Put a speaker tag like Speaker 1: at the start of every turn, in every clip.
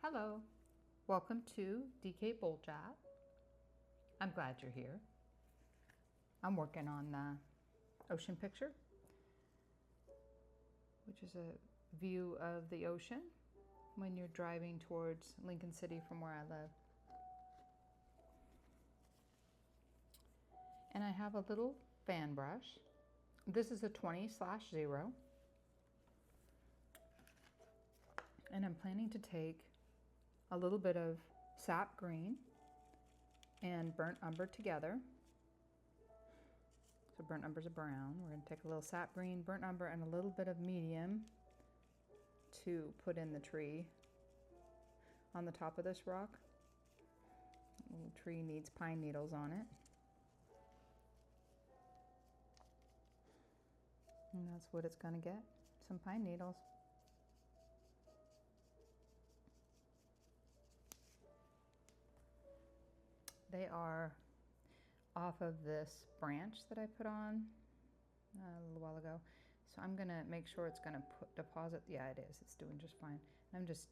Speaker 1: Hello, welcome to DK Boljat. I'm glad you're here. I'm working on the ocean picture, which is a view of the ocean when you're driving towards Lincoln City from where I live. And I have a little fan brush. This is a 20/0. And I'm planning to take a little bit of sap green and burnt umber together. So burnt umber's a brown. We're going to take a little sap green, burnt umber, and a little bit of medium to put in the tree on the top of this rock. The little tree needs pine needles on it. And that's what it's going to get, some pine needles. They are off of this branch that I put on a little while ago. So I'm gonna make sure it's gonna deposit. Yeah, it is, it's doing just fine. And I'm just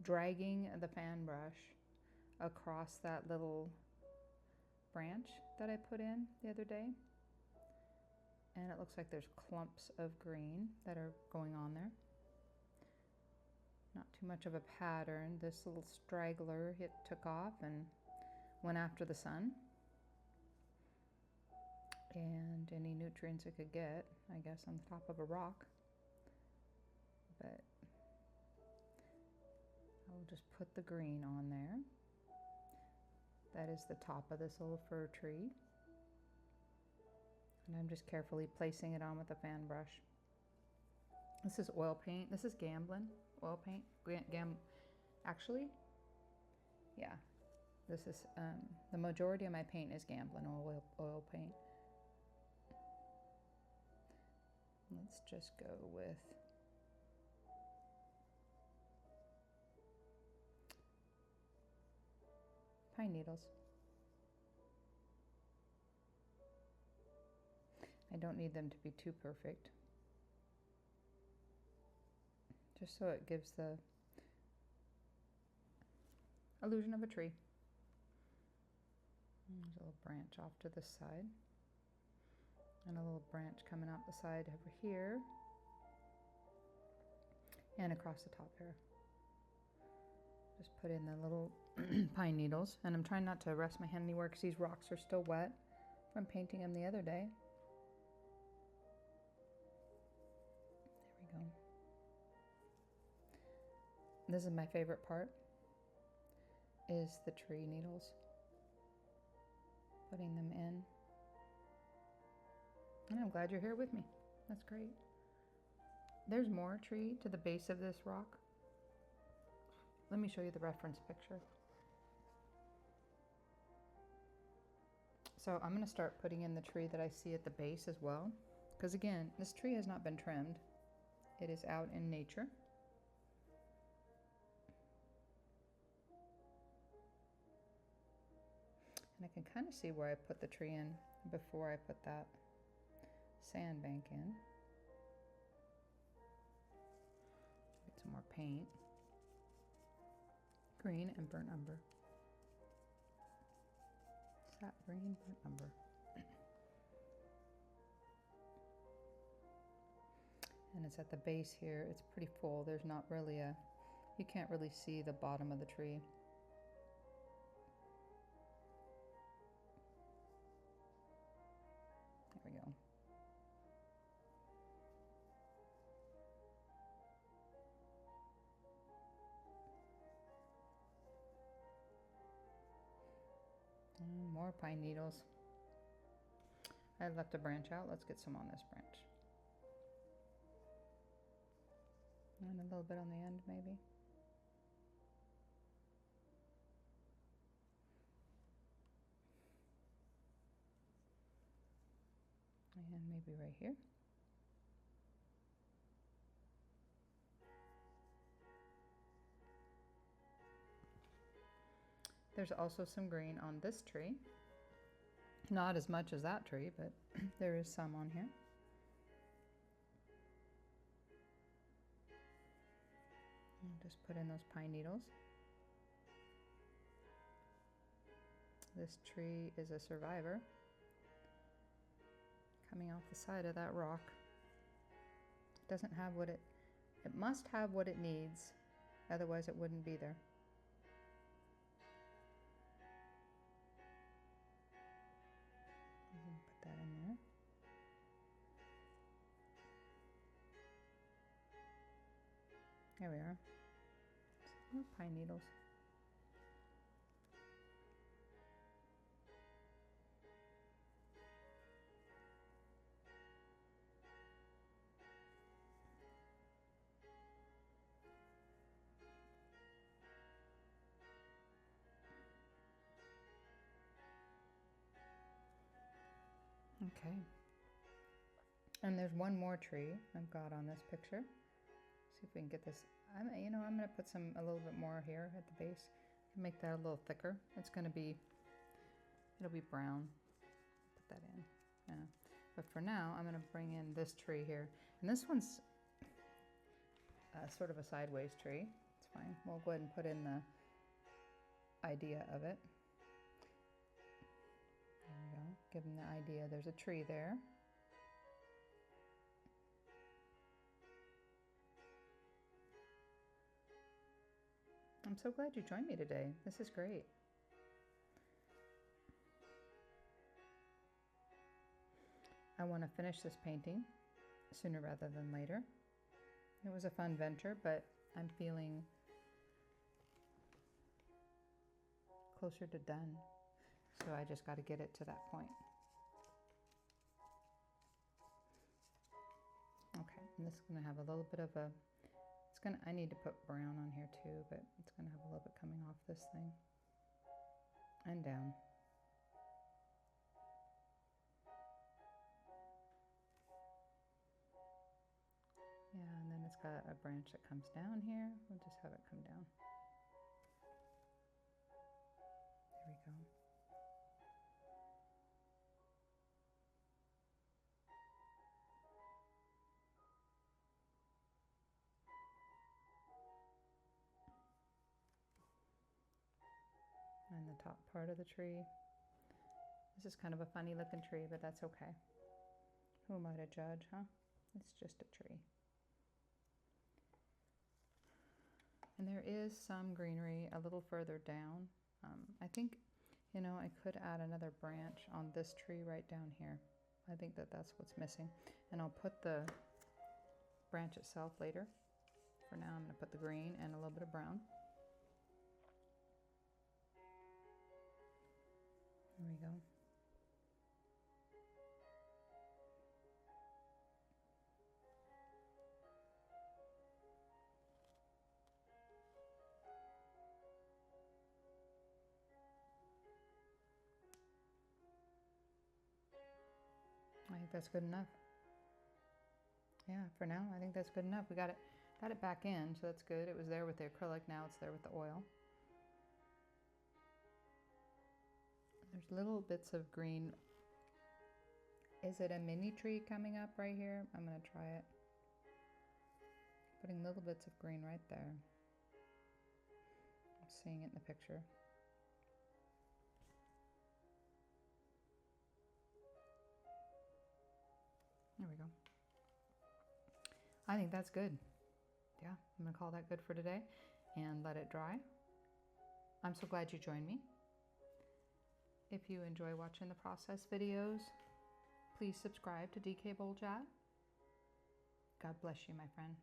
Speaker 1: dragging the fan brush across that little branch that I put in the other day. And it looks like there's clumps of green that are going on there. Not too much of a pattern. This little straggler, it took off and went after the sun. And any nutrients it could get, I guess, on the top of a rock. But I'll just put the green on there. That is the top of this little fir tree. And I'm just carefully placing it on with a fan brush. This is oil paint. This is Gamblin oil paint. Actually, yeah. This is, the majority of my paint is Gamblin oil paint. Let's just go with pine needles. I don't need them to be too perfect. Just so it gives the illusion of a tree. There's a little branch off to the side. And a little branch coming out the side over here. And across the top here. Just put in the little pine needles. And I'm trying not to rest my hand anywhere because these rocks are still wet from painting them the other day. There we go. This is my favorite part, is the tree needles. Putting them in. And I'm glad you're here with me. That's great. There's more tree to the base of this rock. Let me show you the reference picture. So I'm going to start putting in the tree that I see at the base as well. Because again, this tree has not been trimmed. It is out in nature. And I can kind of see where I put the tree in before I put that sandbank in. Get some more paint. Green and burnt umber. Sap green, burnt umber. And it's at the base here. It's pretty full. There's not really you can't really see the bottom of the tree. There we go. And more pine needles. I left a branch out. Let's get some on this branch. And a little bit on the end, maybe. And maybe right here. There's also some green on this tree. Not as much as that tree, but there is some on here. I'll just put in those pine needles. This tree is a survivor coming off the side of that rock. It doesn't have what it must have what it needs, otherwise it wouldn't be there. Put that in there. There we are. Some pine needles. Okay. And there's one more tree I've got on this picture. See if we can get this. I'm going to put a little bit more here at the base. Make that a little thicker. It'll be brown. Put that in. Yeah. But for now, I'm going to bring in this tree here. And this one's sort of a sideways tree. It's fine. We'll go ahead and put in the idea of it. There we go. Give them the idea. There's a tree there. I'm so glad you joined me today. This is great. I want to finish this painting sooner rather than later. It was a fun venture, but I'm feeling closer to done. So I just got to get it to that point. Okay, and this is going to have a little bit of a, I need to put brown on here too, but it's going to have a little bit coming off this thing and down. Yeah, and then it's got a branch that comes down here. We'll just have it come down. There we go. And the top part of the tree. This is kind of a funny looking tree, but that's okay. Who am I to judge, huh? It's just a tree. And there is some greenery a little further down. I think, I could add another branch on this tree right down here. I think that's what's missing. And I'll put the branch itself later. For now, I'm going to put the green and a little bit of brown. There we go. I think that's good enough. Yeah, for now, I think that's good enough. We got it back in, so that's good. It was there with the acrylic, now it's there with the oil. There's little bits of green. Is it a mini tree coming up right here? I'm going to try it. Putting little bits of green right there. I'm seeing it in the picture. There we go. I think that's good. Yeah, I'm going to call that good for today and let it dry. I'm so glad you joined me. If you enjoy watching the process videos, please subscribe to DK Boljat. God bless you, my friend.